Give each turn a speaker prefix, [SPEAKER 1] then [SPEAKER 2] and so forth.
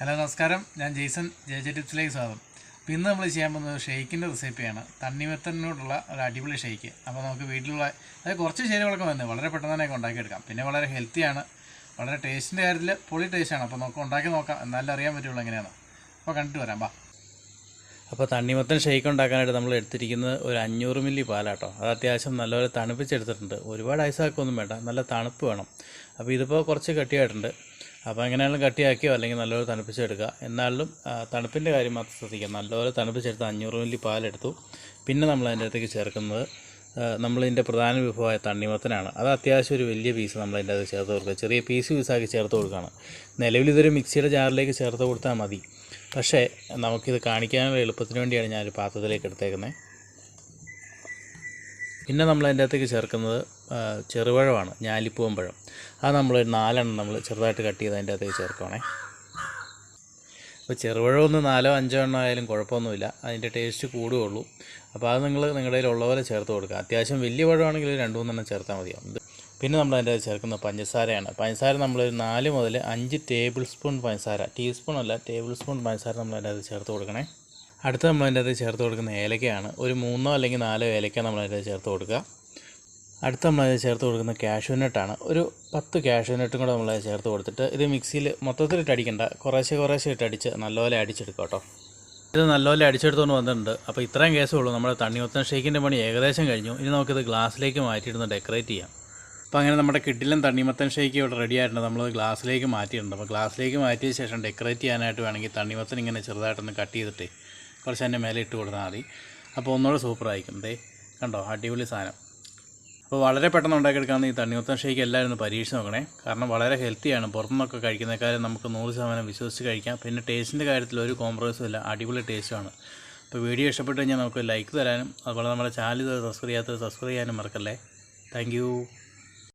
[SPEAKER 1] Hello നമസ്കാരം, ഞാൻ Jason J ടിപ്സിലേക്ക് സ്വാഗതം. അപ്പോൾ ഇന്ന് നമ്മൾ ചെയ്യാൻ പോകുന്നത് ഷെയ്ക്കിൻ്റെ റെസിപ്പിയാണ്. തണ്ണിമത്തനോടുള്ള ഒരു അടിപൊളി ഷെയ്ക്ക്. അപ്പോൾ നമുക്ക് വീട്ടിലുള്ള കുറച്ച് ചേരുവകളൊക്കെ വന്ന് വളരെ പെട്ടെന്ന് തന്നെ ഉണ്ടാക്കിയെടുക്കാം. പിന്നെ വളരെ ഹെൽത്തിയാണ്, വളരെ ടേസ്റ്റിൻ്റെ കാര്യത്തിൽ പൊളി ടേസ്റ്റാണ്. അപ്പോൾ നമുക്ക് ഉണ്ടാക്കി നോക്കാം, എന്നാലും അറിയാൻ പറ്റുള്ളൂ എങ്ങനെയാണ്. അപ്പോൾ കണ്ടിട്ട് വരാം ബാ. അപ്പോൾ തണ്ണിമത്തൻ ഷെയ്ക്ക് ഉണ്ടാക്കാനായിട്ട് നമ്മൾ എടുത്തിരിക്കുന്നത് ഒരു 500 മില്ലി പാലാട്ടോ. അത് അത്യാവശ്യം നല്ലപോലെ തണുപ്പിച്ചെടുത്തിട്ടുണ്ട്. ഒരുപാട് ഐസാക്കൊന്നും വേണ്ട, നല്ല തണുപ്പ് വേണം. അപ്പോൾ ഇതിപ്പോൾ കുറച്ച് കട്ടിയായിട്ടുണ്ട്. അപ്പോൾ എങ്ങനെയാണെങ്കിലും കട്ടിയാക്കിയോ അല്ലെങ്കിൽ നല്ലപോലെ തണുപ്പിച്ചെടുക്കുക. എന്നാലും തണുപ്പിൻ്റെ കാര്യം മാത്രം ശ്രദ്ധിക്കുക. നല്ലപോലെ തണുപ്പിച്ചെടുത്ത് 500 മില്ലി പാലെടുത്തു. പിന്നെ നമ്മൾ അതിൻ്റെ അടുത്തേക്ക് ചേർക്കുന്നത് നമ്മളിതിൻ്റെ പ്രധാന വിഭവമായ തണ്ണിമത്തനാണ്. അത് അത്യാവശ്യം ഒരു വലിയ പീസ് നമ്മളതിൻ്റെ അത് ചേർത്ത് കൊടുക്കുക. ചെറിയ പീസാക്കി ചേർത്ത് കൊടുക്കുകയാണ്. നിലവിൽ ഇതൊരു മിക്സിയുടെ ജാറിലേക്ക് ചേർത്ത് കൊടുത്താൽ മതി. പക്ഷേ നമുക്കിത് കാണിക്കാനുള്ള എളുപ്പത്തിന് വേണ്ടിയാണ് ഞാനൊരു പാത്രത്തിലേക്ക് എടുത്തേക്കുന്നത്. പിന്നെ നമ്മൾ അതിൻ്റെ അകത്തേക്ക് ചേർക്കുന്നത് ചെറുപഴമാണ്, ഞാലിപ്പൂവൻ പഴം. അത് നമ്മളൊരു 4 നമ്മൾ ചെറുതായിട്ട് കട്ട് ചെയ്ത് അതിൻ്റെ അകത്തേക്ക് ചേർക്കുകയാണേ. അപ്പോൾ ചെറുപഴം ഒന്ന് 4-5 ആയാലും കുഴപ്പമൊന്നുമില്ല, അതിൻ്റെ ടേസ്റ്റ് കൂടുകയുള്ളൂ. അപ്പോൾ അത് നിങ്ങളുടെ കയ്യിലുള്ള പോലെ ചേർത്ത് കൊടുക്കുക. അത്യാവശ്യം വലിയ പഴമാണെങ്കിൽ 2-3 ചേർത്താൽ മതിയാവും. പിന്നെ നമ്മൾ അതിൻ്റെ അകത്ത് ചേർക്കുന്ന പഞ്ചസാരയാണ്. പഞ്ചസാര നമ്മളൊരു 4 മുതൽ 5 ടേബിൾ സ്പൂൺ പഞ്ചസാര, ടീസ്പൂൺ അല്ല ടേബിൾ സ്പൂൺ പഞ്ചസാര നമ്മൾ അതിൻ്റെ അകത്ത് ചേർത്ത് കൊടുക്കണേ. അടുത്ത നമ്മൾ അതിൻ്റെ അകത്ത് ചേർത്ത് കൊടുക്കുന്ന ഏലക്കയാണ്. ഒരു 3 അല്ലെങ്കിൽ 4 ഏലക്ക നമ്മൾ അതിൻ്റെ അകത്ത് ചേർത്ത് കൊടുക്കുക. അടുത്ത നമ്മളത് ചേർത്ത് കൊടുക്കുന്ന കാഷ്യൂനട്ടാണ്. ഒരു 10 കാഷ്യൂനട്ടും കൂടെ നമ്മളത് ചേർത്ത് കൊടുത്തിട്ട് ഇത് മിക്സിയിൽ മൊത്തത്തിലിട്ട് അടിക്കണ്ട, കുറേശ്ശെ ഇട്ടടിച്ച് നല്ലപോലെ അടിച്ചെടുക്കുക കേട്ടോ. ഇത് നല്ലപോലെ അടിച്ചെടുത്തുകൊണ്ട് വന്നിട്ടുണ്ട്. അപ്പോൾ ഇത്രയും കേസേ ഉള്ളൂ. നമ്മുടെ തണ്ണിമത്തൻ ഷേക്കിൻ്റെ പണി ഏകദേശം കഴിഞ്ഞു. ഇനി നമുക്കിത് ഗ്ലാസ്സിലേക്ക് മാറ്റിയിടുന്ന് ഡെക്കറേറ്റ് ചെയ്യാം. അപ്പോൾ അങ്ങനെ നമ്മുടെ കിഡിലും തണ്ണിമത്തൻ ഷേക്ക് ഇവിടെ റെഡി ആയിട്ടുണ്ട്. നമ്മൾ ഗ്ലാസ്സിലേക്ക് മാറ്റിയിട്ടുണ്ട്. അപ്പോൾ ഗ്ലാസ്സിലേക്ക് മാറ്റിയ ശേഷം ഡെക്കറേറ്റ് ചെയ്യാനായിട്ട് വേണമെങ്കിൽ തണ്ണിമത്തൻ ഇങ്ങനെ ചെറുതായിട്ടൊന്ന് കട്ട് ചെയ്തിട്ട് കുറച്ച് അതിൻ്റെ മേലെ ഇട്ട് കൊടുത്താൽ മതി. അപ്പോൾ ഒന്നുകൂടെ സൂപ്പറായിരിക്കും. കണ്ടോ, അടിപൊളി സാധനം. അപ്പോൾ വളരെ പെട്ടെന്ന് ഉണ്ടാക്കിയെടുക്കാമെന്ന് ഈ തണ്ണിമത്തൻ ഷേക്ക് എല്ലാവരും ഒന്ന് പരീക്ഷിച്ച് നോക്കണേ. കാരണം വളരെ ഹെൽത്തിയാണ്. പുറത്തുനിന്നൊക്കെ കഴിക്കുന്നേക്കാളും നമുക്ക് 100% വിശ്വസിച്ച് കഴിക്കാം. പിന്നെ ടേസ്റ്റിൻ്റെ കാര്യത്തിൽ ഒരു കോംപ്രമൈസും ഇല്ല, അടിപൊളി ടേസ്റ്റാണ്. അപ്പോൾ വീഡിയോ ഇഷ്ടപ്പെട്ട് കഴിഞ്ഞാൽ നമുക്ക് ലൈക്ക് തരാനും അതുപോലെ നമ്മുടെ ചാനൽ സബ്സ്ക്രൈബ് ചെയ്യാത്തത് സബ്സ്ക്രൈബ് ചെയ്യാനും മറക്കല്ലേ. താങ്ക്